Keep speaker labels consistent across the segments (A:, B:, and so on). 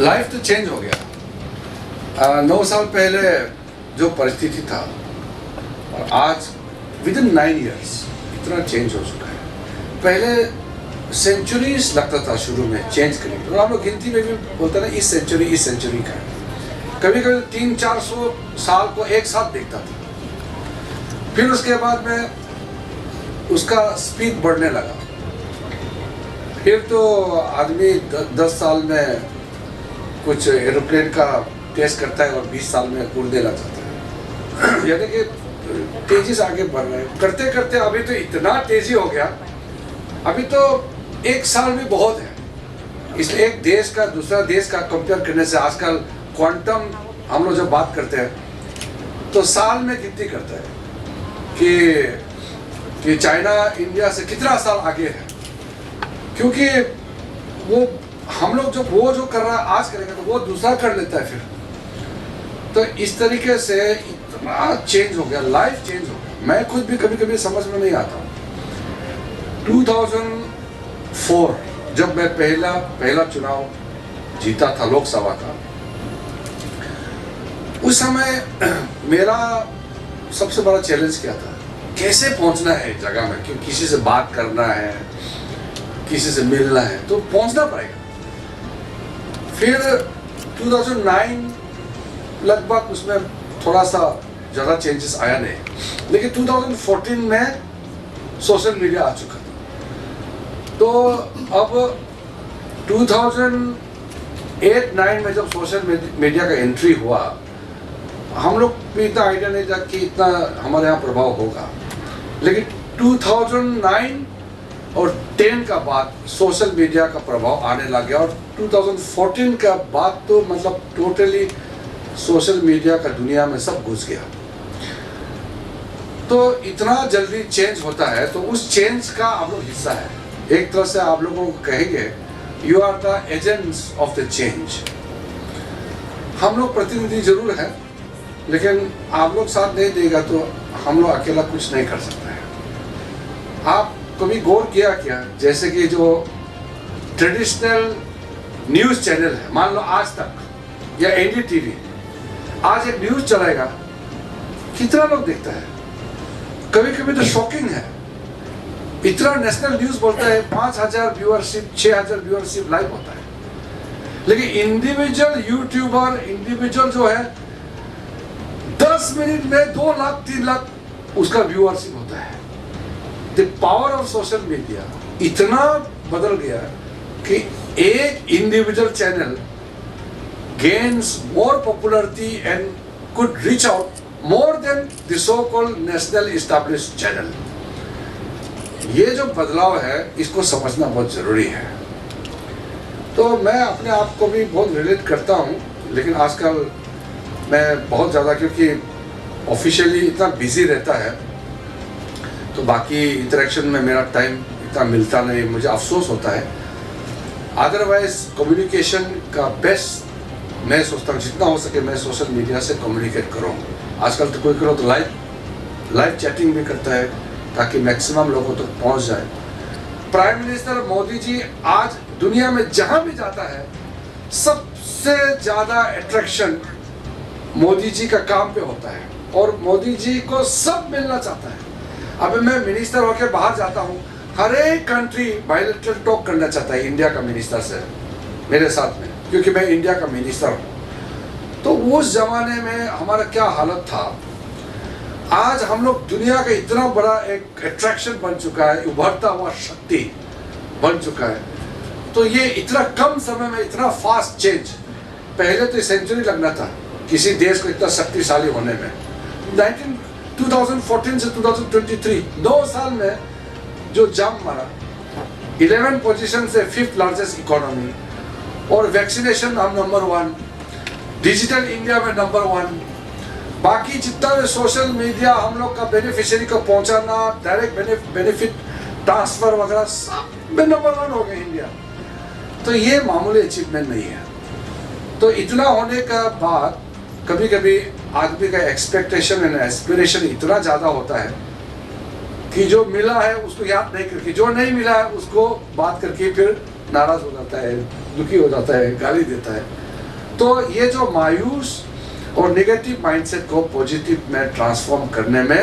A: Life तो change हो गया। 9 साल पहले जो परिस्थिति था और आज विद इन 9 years इतना चेंज हो चुका है। पहले सेंचुरीज लगता था शुरू में चेंज करने के, और हम लोग गिनती में भी बोलते ना इस सेंचुरी का है। कभी कभी 300-400 साल को एक साथ देखता था। फिर उसके बाद में उसका स्पीड बढ़ने लगा। फिर तो आदमी 10 साल में कुछ एरोप्लेन का टेस्ट करता है और 20 साल में उड़ने लग जाता है। यानी कि तेजी से आगे बढ़ रहे हैं। करते करते अभी तो इतना तेजी हो गया, अभी तो 1 साल भी बहुत है। इसलिए एक देश का दूसरा देश का कंपेयर करने से आजकल क्वांटम हम लोग जब बात करते हैं तो साल में गिनती करते हैं कि चाइना इंडिया से कितना साल आगे है, क्योंकि वो हम लोग जो कर रहा है आज करेगा तो वो दूसरा कर लेता है फिर। तो इस तरीके से इतना चेंज हो गया, लाइफ चेंज हो गया। मैं खुद भी कभी कभी समझ में नहीं आता। 2004 जब मैं पहला चुनाव जीता था लोकसभा का, उस समय मेरा सबसे बड़ा चैलेंज क्या था, कैसे पहुंचना है जगह में, क्योंकि किसी से बात करना है, किसी से मिलना है तो पहुंचना पड़ेगा। फिर 2009 लगभग उसमें थोड़ा सा ज़्यादा चेंजेस आया नहीं, लेकिन 2014 में सोशल मीडिया आ चुका था। तो अब 2008-9 में जब सोशल मीडिया का एंट्री हुआ, हम लोग भी इतना आइडिया नहीं था कि इतना हमारे यहाँ प्रभाव होगा। लेकिन 2009 और 10 का बाद सोशल मीडिया का प्रभाव आने लग गया, और 2014 का बाद तो मतलब टोटली सोशल मीडिया का दुनिया में सब घुस गया। तो इतना जल्दी चेंज होता है, तो उस चेंज का आप लोग हिस्सा है। एक तरह से आप लोगों को कहेंगे you are the agents of the change. हम लोग प्रतिनिधि जरूर हैं, लेकिन आप लोग साथ नहीं देगा तो हम लोग अकेला कुछ नहीं कर सकते हैं। आप कभी गौर किया क्या, जैसे कि जो ट्रेडिशनल न्यूज़ चैनल है, मान लो आज तक या एनडीटीवी, आज एक न्यूज़ चलाएगा, कितना लोग देखता है? कभी कभी तो शॉकिंग है, इतना नेशनल न्यूज़ बोलता है 5000 व्यूअरशिप, 6000 व्यूअरशिप लाइव होता है। लेकिन इंडिविजुअल यूट्यूबर, इंडिविजुअल जो है 10 मिनट में 2 लाख 3 लाख उसका व्यूअरशिप होता है। The power of social media इतना बदल गया कि एक individual channel gains more popularity and could reach out more than the so-called national established channel. ये जो बदलाव है इसको समझना बहुत ज़रूरी है। तो मैं अपने आप को भी बहुत रिलेट करता हूँ, लेकिन आजकल मैं बहुत ज़्यादा, क्योंकि ऑफिशियली इतना बिजी रहता है तो बाकी इंटरेक्शन में मेरा टाइम इतना मिलता नहीं, मुझे अफसोस होता है। अदरवाइज कम्युनिकेशन का बेस्ट मैं सोचता हूँ जितना हो सके मैं सोशल मीडिया से कम्युनिकेट करूँ। आजकल तो कोई तो लाइव चैटिंग भी करता है ताकि मैक्सिमम लोगों तक पहुँच जाए। प्राइम मिनिस्टर मोदी जी आज दुनिया में जहाँ भी जाता है सबसे ज़्यादा अट्रैक्शन मोदी जी का काम पे होता है, और मोदी जी को सब मिलना चाहता है। अब मैं मिनिस्टर होकर बाहर जाता हूँ, हर एक कंट्री बायलैटरल टॉक करना चाहता है इंडिया का मिनिस्टर से मेरे साथ में, क्योंकि मैं इंडिया का मिनिस्टर हूँ। तो उस जमाने में हमारा क्या हालत था, आज हम लोग दुनिया का इतना बड़ा एक अट्रैक्शन बन चुका है, उभरता हुआ शक्ति बन चुका है। तो ये इतना कम समय में इतना फास्ट चेंज, पहले तो सेंचुरी लगना था किसी देश को इतना शक्तिशाली होने में। 2014 से 2023 2 साल में जो जंप मारा, 11 पोजीशन से 5th लार्जेस्ट इकोनॉमी, और वैक्सीनेशन हम नंबर 1, डिजिटल इंडिया में नंबर 1, बाकी जितना भी सोशल मीडिया हम लोग का बेनिफिशियरी को पहुंचाना, डायरेक्ट बेनिफिट ट्रांसफर वगैरह सब में नंबर 1 हो गए इंडिया। तो ये मामूली अचीवमेंट नहीं है। तो इतना होने का बाद कभी कभी आदमी का एक्सपेक्टेशन एंड एस्पिरेशन इतना ज़्यादा होता है कि जो मिला है उसको याद नहीं करके, जो नहीं मिला है उसको बात करके फिर नाराज हो जाता है, दुखी हो जाता है, गाली देता है। तो ये जो मायूस और नेगेटिव माइंडसेट को पॉजिटिव में ट्रांसफॉर्म करने में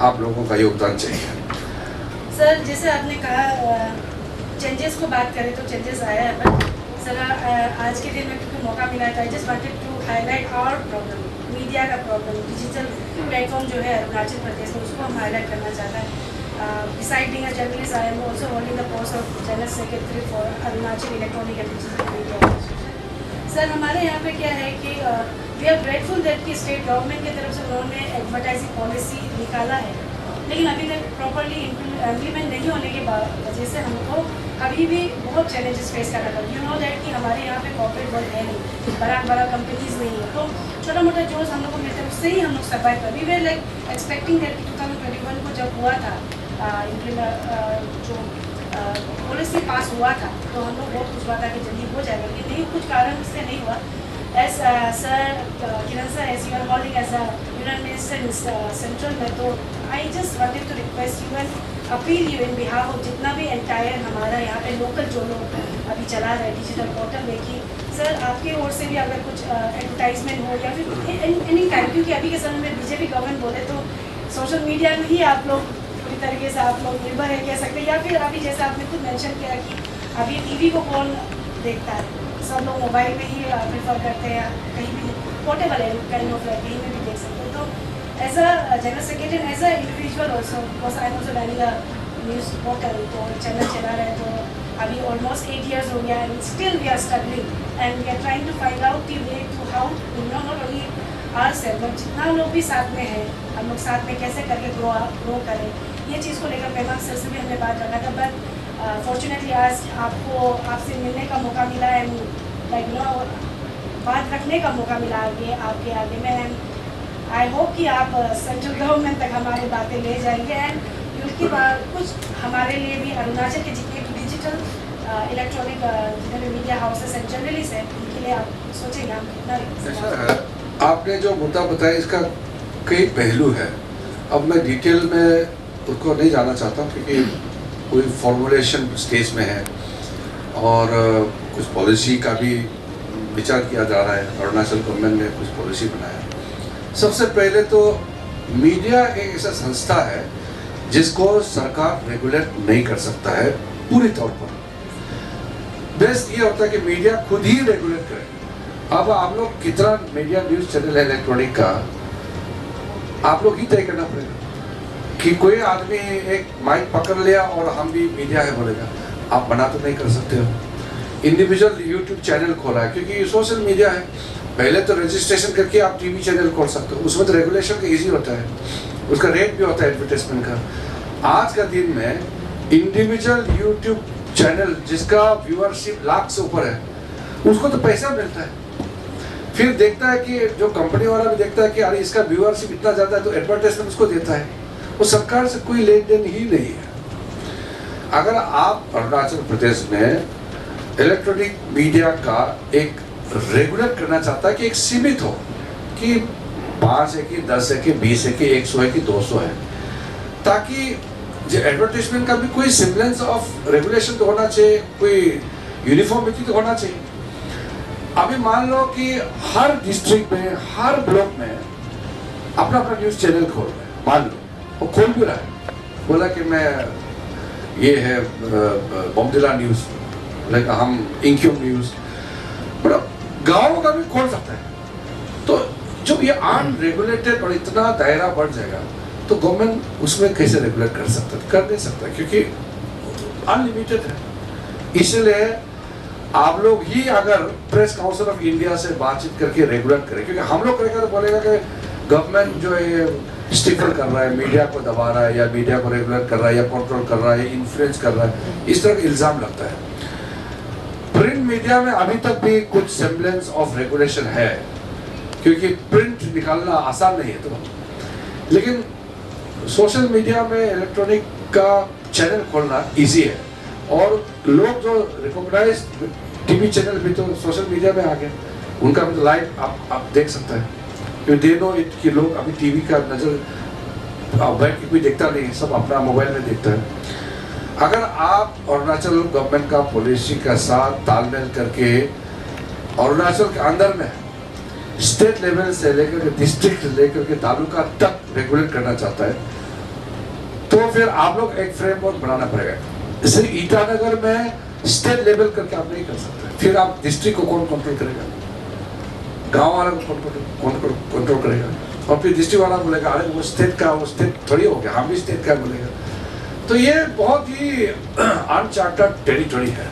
A: आप लोगों का योगदान चाहिए।
B: सर जैसे आपने कहा चेंजेस को बात करें तो चेंजेस आया है, बट सर आज के दिन में क्योंकि मौका मिला था, I just wanted to highlight our problem, media का प्रॉब्लम, डिजिटल प्लेटफॉर्म जो है अरुणाचल प्रदेश में, उसको हम हाईलाइट करना चाहता है। Besides being a journalist, I am also holding the post of General Secretary for Arunachal Electronic and Digital Media Association। Sir हमारे यहाँ पे क्या है कि वी आर ग्रेटफुल दैट कि स्टेट गवर्नमेंट की तरफ से उन्होंने एडवर्टाइजिंग पॉलिसी निकाला है, लेकिन अभी तक प्रॉपरली इम्प्लीमेंट नहीं होने के वजह से हमको अभी भी बहुत चैलेंजेस फेस करना पड़ता है। यू नो दैट कि हमारे यहाँ पे कॉर्पोरेट वर्ल्ड है नहीं, बड़ा कंपनीज नहीं है, तो छोटा मोटा जो हम लोग को मिलता है उससे ही हम लोग सर्वाइव कर। We were like expecting that 2021 को जब हुआ था जो पॉलिसी पास हुआ था, तो हम लोग बहुत कुछ हुआ था कि जल्दी हो जाएगा, लेकिन नहीं, कुछ कारण से नहीं हुआ। As sir Kiran sir, as you are holding as a union minister central में, तो I just wanted to request you and appeal you in behalf of जितना भी एंटायर हमारा यहाँ पे लोकल जो लोग अभी चला रहे हैं डिजिटल पोर्टल में, कि सर आपके ओर से भी अगर कुछ एडवर्टाइजमेंट हो या फिर एनी टाइम, क्योंकि अभी के समय में बीजेपी गवर्नमेंट बोले तो सोशल मीडिया में ही आप लोग पूरी तरीके से आप लोग निर्भर है कह सकते हैं, या फिर अभी जैसे आपने खुद मेंशन किया कि अभी टीवी को कौन देखता है, सब लोग मोबाइल में ही प्रेफर करते हैं, कहीं भी पोर्टेबल है काइंड ऑफ, कहीं में भी देख सकते हैं। तो as a general secretary as a individual also, because I am also running a news portal, तो चैनल चला रहे हैं, तो अभी ऑलमोस्ट 8 years हो गया and still we are struggling and we are trying to find out the way to how not only our self, but जितना लोग भी साथ में हैं, हम लोग साथ में कैसे करके ग्रो करें, ये चीज़ को लेकर मेहमान सर से भी हमने बात रखा था। बट फॉर्चुनेटली आज आपसे मिलने का मौका मिला एंड लाइक नो बात रखने का मौका मिला आपके आगे में, एंड आई होप कि आप सेंट्रल गवर्नमेंट तक हमारी बातें ले जाएंगे एंड उसके बाद कुछ हमारे लिए भी अरुणाचल के जितने डिजिटल इलेक्ट्रॉनिक जितने मीडिया हाउसेस एंड जर्नलिस्ट हैं, उनके लिए आप सोचेंगे हम कितना।
A: आपने जो मुद्दा बताया इसका कई पहलू है, अब मैं डिटेल में उसको नहीं जाना चाहता क्योंकि कोई फॉर्मुलेशन स्टेज में है और कुछ पॉलिसी का भी विचार किया जा रहा है। अरुणाचल गवर्नमेंट ने कुछ पॉलिसी बनाया। सबसे पहले तो मीडिया एक ऐसा संस्था है जिसको सरकार रेगुलेट नहीं कर सकता है पूरी तौर पर। बेस्ट ये होता है कि मीडिया खुद ही रेगुलेट करे। अब आप लोग कितना मीडिया न्यूज़ चैनल है इलेक्ट्रॉनिक का, आप लोग ही तय करना पड़ेगा कि कोई आदमी एक माइक पकड़ लिया और हम भी मीडिया है बोलेगा, आप मना तो नहीं कर सकते हो। इंडिविजुअल यूट्यूब चैनल खोला है क्योंकि सोशल मीडिया है, पहले तो रजिस्ट्रेशन करके आप टीवी चैनल खोल सकते हो, उसमें तो रेगुलेशन का ईजी होता है, उसका रेट भी होता है एडवर्टाइजमेंट का। आज का दिन में इंडिविजुअल यूट्यूब चैनल जिसका व्यूअरशिप लाख से ऊपर है, उसको तो पैसा मिलता है। फिर देखता है कि जो कंपनी वाला भी देखता है कि अरे इसका व्यूअरशिप इतना ज़्यादा है, तो एडवर्टाइजमेंट उसको देता है। वो सरकार से कोई लेन देन ही नहीं है। अगर आप अरुणाचल प्रदेश में इलेक्ट्रॉनिक मीडिया का एक रेगुलर करना चाहता है कि एक सीमित हो कि 5 है कि 10 है कि 20 है कि 100 है कि 200 है, ताकि जो एडवर्टाइजमेंट का भी कोई सिम्बलेंस ऑफ रेगुलेशन तो होना चाहिए, कोई यूनिफॉर्मिटी तो होना चाहिए। अभी मान लो कि हर डिस्ट्रिक्ट में, हर ब्लॉक में अपना अपना न्यूज़ चैनल खोल रहे हैं, मान लो वो खोल भी रहा है, बोला कि मैं ये है बॉम्बदिला न्यूज़, लाइक हम इंक्यूम न्यूज़, मतलब गाँव का भी खोल सकता है। तो जब ये अनरेगुलेटेड और इतना दायरा बढ़ जाएगा तो गवर्नमेंट उसमें कैसे रेगुलेट कर सकता है? कर नहीं सकता क्योंकि अनलिमिटेड है। इसलिए आप लोग ही अगर प्रेस काउंसिल ऑफ इंडिया से बातचीत करके रेगुलेट करें, क्योंकि हम लोग करेंगे तो बोलेगा कि गवर्नमेंट जो है स्टिफर कर रहा है, मीडिया को दबा रहा है या मीडिया को रेगुलेट कर रहा है या कंट्रोल कर रहा है या इन्फ्लुएंस कर रहा है, इस तरह का इल्जाम लगता है। प्रिंट मीडिया में अभी तक भी कुछ सेम्बलेंस ऑफ रेगुलेशन है क्योंकि प्रिंट निकालना आसान नहीं है तो, लेकिन सोशल मीडिया में इलेक्ट्रॉनिक का चैनल खोलना इजी है और लोग जो रिकॉग्नाइज टीवी चैनल भी तो सोशल मीडिया में आ गए, उनका भी तो लाइव आप देख सकते हैं क्योंकि दे नो इट कि लोग अभी टीवी का नज़र बैठ के कोई देखता नहीं, सब अपना मोबाइल में देखता है। अगर आप अरुणाचल गवर्नमेंट का पॉलिसी का साथ तालमेल करके अरुणाचल के अंदर में स्टेट लेवल से लेकर के डिस्ट्रिक्ट लेकर के तालुका तक रेगुलेट करना चाहता है, तो फिर आप लोग एक फ्रेमवर्क बनाना पड़ेगा। जैसे ईटानगर में स्टेट लेवल करके आप नहीं कर सकते, फिर आप डिस्ट्रिक्ट को कौन कंट्रोल करेगा, गांव वाला को कौन कंट्रोल करेगा, और फिर डिस्ट्रिक्ट वाला बोलेगा अरे वो स्टेट का, वो स्टेट थोड़ी हो गया, हम भी स्टेट का बोलेगा। तो ये बहुत ही अनचार्टर्ड टेरिटरी है।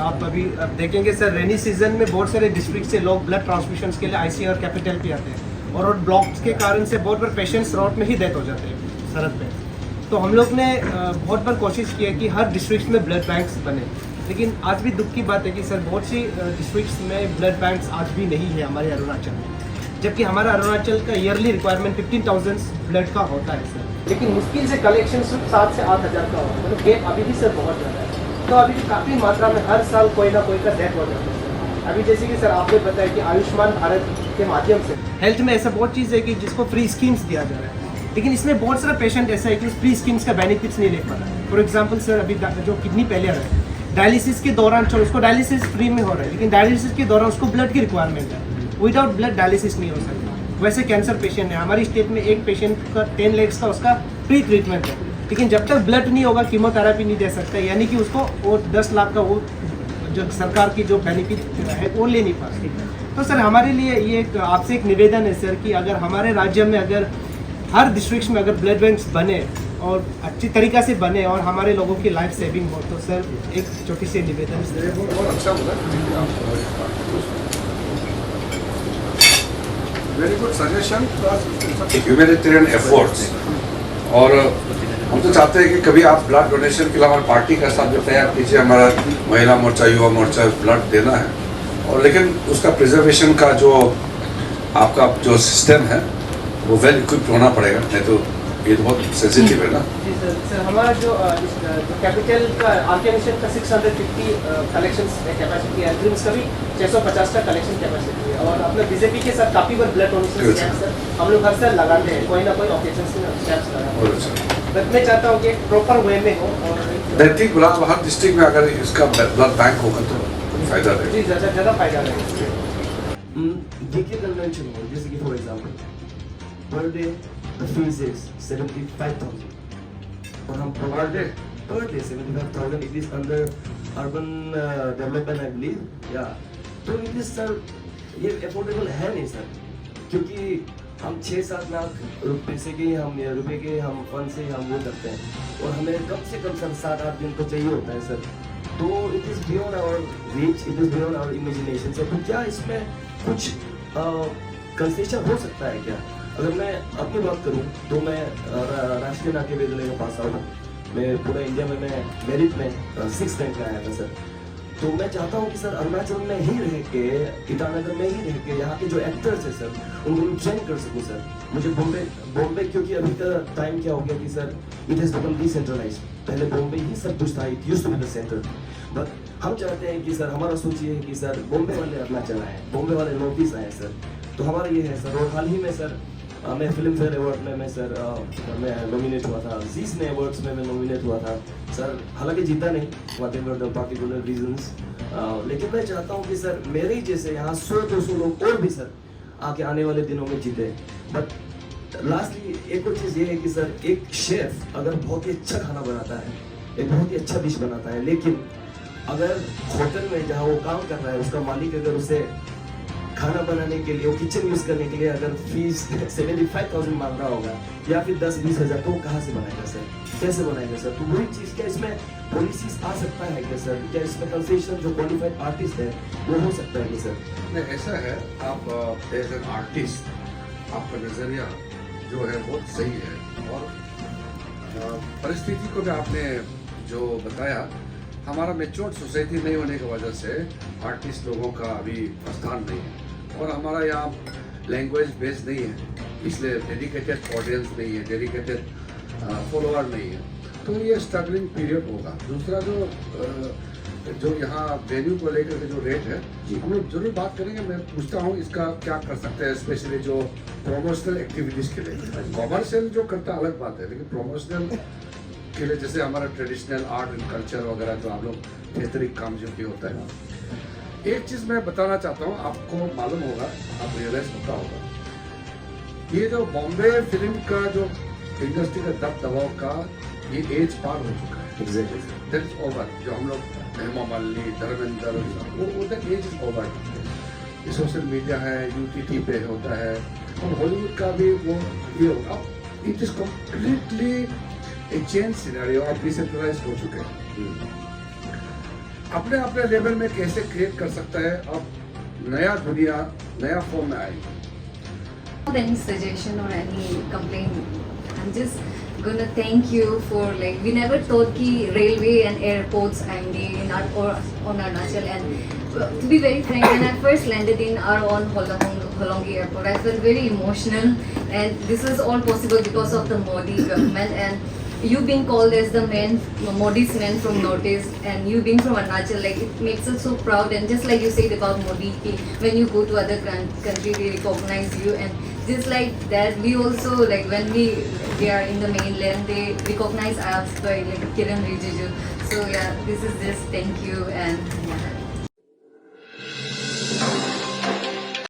C: आप अभी अब देखेंगे सर, रेनी सीजन में बहुत सारे डिस्ट्रिक्ट से लोग ब्लड ट्रांसफ्यूजन के लिए आईसी और कैपिटल पे आते हैं, और रोड ब्लॉक्स के कारण से बहुत बार पेशेंट्स रोड में ही डेथ हो जाते हैं सड़क पे। तो हम लोग ने बहुत बार कोशिश की है कि हर डिस्ट्रिक्ट में ब्लड बैंक्स बने, लेकिन आज भी दुख की बात है कि सर बहुत सी डिस्ट्रिक्ट्स में ब्लड बैंक्स आज भी नहीं है हमारे अरुणाचल में, जबकि हमारा अरुणाचल का ईयरली रिक्वायरमेंट 15,000 ब्लड का होता है सर, लेकिन मुश्किल से कलेक्शन सिर्फ 7 से 8 हज़ार का होता है। मतलब गेप अभी भी सर बहुत ज़्यादा है। तो अभी भी काफ़ी मात्रा में हर साल कोई ना कोई का डेथ हो जाता है सर। अभी जैसे कि सर आपने बताया कि आयुष्मान भारत के माध्यम से हेल्थ में ऐसा बहुत चीज़ है कि जिसको फ्री स्कीम्स दिया जा रहा है, लेकिन इसमें बहुत सारा पेशेंट ऐसा है कि उस फ्री स्कीम्स का बेनिफिट्स नहीं ले पा रहा है। फॉर एग्जाम्पल सर, अभी जो किडनी फेलियर है, डायलिसिस के दौरान चलो उसको डायलिसिस फ्री में हो रहा है, लेकिन डायलिसिस के दौरान उसको ब्लड की रिक्वायरमेंट है, विदाउट ब्लड डायलिसिस नहीं हो सकता। वैसे कैंसर पेशेंट है, हमारी स्टेट में एक पेशेंट का 10 लाख का उसका फ्री ट्रीटमेंट है, लेकिन जब तक ब्लड नहीं होगा कीमोथेरेपी नहीं दे सकता, यानी कि उसको वो 10 लाख का वो जो सरकार की जो बेनिफिट है वो ले नहीं पाती। तो सर हमारे लिए ये एक आपसे एक निवेदन है सर कि अगर हमारे राज्य में अगर हर डिस्ट्रिक्ट में अगर ब्लड बैंक्स बने और अच्छी तरीक़ा से बने और हमारे लोगों की लाइफ सेविंग हो, तो सर एक छोटी सी निवेदन है।
A: बहुत अच्छा बोला, very good suggestion, humanitarian efforts. और हम तो चाहते हैं कि कभी आप ब्लड डोनेशन के लिए हमारी पार्टी का साथ जो तैयार कीजिए, हमारा महिला मोर्चा, युवा मोर्चा ब्लड देना है, और लेकिन उसका प्रिजर्वेशन का जो आपका जो सिस्टम है वो वेल इक्विप्ड होना पड़ेगा, नहीं तो ये तो बहुत सेंसिटिव है ना।
C: जी सर, सर हमारा जो कैपिटल का आर्केमिशन का 650 कलेक्शन कैपेसिटी है, ड्रीम्स का भी 650 का कलेक्शन कैपेसिटी है, और अपने बीजेपी के साथ काफ़ी बार ब्लड डोनेशन कैंप सर हम लोग हर साल लगाते हैं, कोई ना कोई ओकेजन से कैंप्स लगाते हैं। बट मैं चाहता हूँ कि एक प्रॉपर वे में हो, और
A: दैनिक गुलाब हर डिस्ट्रिक्ट में अगर इसका ब्लड बैंक होगा तो फायदा रहेगा।
C: जी ज़्यादा फायदा रहेगा।
D: DK convention हो, जैसे कि for example per day the fees is 75,000, और हम per day 75,000, it is under urban development I believe, या तो इट इज सर ये अफोर्डेबल है नहीं सर, क्योंकि हम 6-7 लाख पैसे के रुपए के हम फंड से हम वो करते हैं, और हमें कम से कम सर 7-8 दिन तो चाहिए होता है सर, तो it is beyond our reach, it is beyond our imagination sir. तो क्या इसमें कुछ कंसेशन हो सकता है क्या? अगर मैं अपनी बात करूं तो मैं राष्ट्रीय नाट्य विद्यालय का पास आउट हूँ, मैं पूरा इंडिया में मैं मेरिट में 6th रैंक का आया था सर। तो मैं चाहता हूँ कि सर अरुणाचल में ही रह के, ईटानगर में ही रह के यहाँ के जो एक्टर्स हैं सर उनको मैं ट्रेन कर सकूँ सर। मुझे बॉम्बे क्योंकि अभी का टाइम क्या हो गया कि sir it has become decentralised, पहले बॉम्बे ही सब कुछ था, it used to be the centre, but हम चाहते हैं कि सर हमारा सोच ये है कि सर बॉम्बे वाले अरुणाचल आए, बॉम्बे वाले नॉर्थ ईस्ट आए सर, तो हमारा ये है सर। और हाल ही में सर मैं फिल्म फेयर अवार्ड में मैं सर मैं नॉमिनेट हुआ था, जीस ने अवार्ड्स में मैं नॉमिनेट हुआ था सर, हालांकि जीता नहीं, what ever the particular reasons, लेकिन मैं चाहता हूँ कि सर मेरे ही जैसे यहाँ 100-200 लोग और भी सर आके आने वाले दिनों में जीते। बट लास्टली एक और चीज़ ये है कि सर एक शेफ अगर बहुत ही अच्छा खाना बनाता है, एक बहुत ही अच्छा डिश बनाता है, लेकिन अगर होटल में जहाँ वो काम कर रहा है उसका मालिक अगर उसे खाना बनाने के लिए, वो किचन यूज करने के लिए अगर फीस 75,000 मांग रहा होगा या फिर 10-20 हज़ार, तो वो कहाँ से बनाएगा सर, कैसे बनाएगा सर? तो वही चीज़ क्या इसमें पॉलिसीज आ सकता है क्या सर? क्या इसमें कंसेशन जो क्वालिफाइड आर्टिस्ट है वो हो सकता है क्या सर?
A: नहीं, ऐसा है, आप एज एन आर्टिस्ट आपका नज़रिया जो है बहुत सही है, और परिस्थिति को भी आपने जो बताया, हमारा मेच्योर्ड सोसाइटी नहीं होने की वजह से आर्टिस्ट लोगों का अभी स्थान नहीं है, और हमारा यहाँ लैंग्वेज बेस नहीं है, इसलिए डेडिकेटेड ऑडियंस नहीं है, डेडिकेटेड फॉलोअर नहीं है, तो ये स्ट्रगलिंग पीरियड होगा। दूसरा जो यहाँ वेन्यू को लेकर के जो रेट है, हम लोग जरूर बात करेंगे, मैं पूछता हूँ इसका क्या कर सकते हैं, स्पेशली जो प्रोमोशनल एक्टिविटीज़ के लिए। कॉमर्शियल जो करता अलग बात है, लेकिन प्रोमोशनल के लिए जैसे हमारा ट्रेडिशनल आर्ट एंड कल्चर वगैरह जो आप लोग थिएटरिक काम जो भी होता है, एक चीज मैं बताना चाहता हूँ, आपको मालूम होगा, आप रियलाइज होता होगा, ये जो बॉम्बे फिल्म का जो इंडस्ट्री का दबदबाव का ये एज पार हो चुका है।
D: Exactly.
A: That is over. जो हम लोग हेमा मालिनी, धर्मेंद्र, वो दैट एज इज ओवर। ये सोशल मीडिया है, यूटीटी पे होता है, और हॉलीवुड का भी वो ये होगा। It is completely A change scenario, अब डिसेंट्रलाइज हो चुके हैं। अपने अपने लेवल में कैसे क्रिएट कर सकता है, अब नया दुनिया नया फॉर्म में आएगी।
E: Not any suggestion or any complaint. I'm just gonna thank you for like we never thought ki railway and airports IMD in our or on Arunachal, and to be very frank, when I first landed in our own Holongi airport, I felt very emotional, and this is all possible because of the Modi government and you being called as the man, Modi's man from Northeast, and you being from Arunachal, like it makes us so proud. And just like you said about Modi, when you go to other country, they recognize you, and just like that, we also like when we are in the mainland, they recognize us by like Kiran Rijiju. So yeah, this is just thank you and yeah.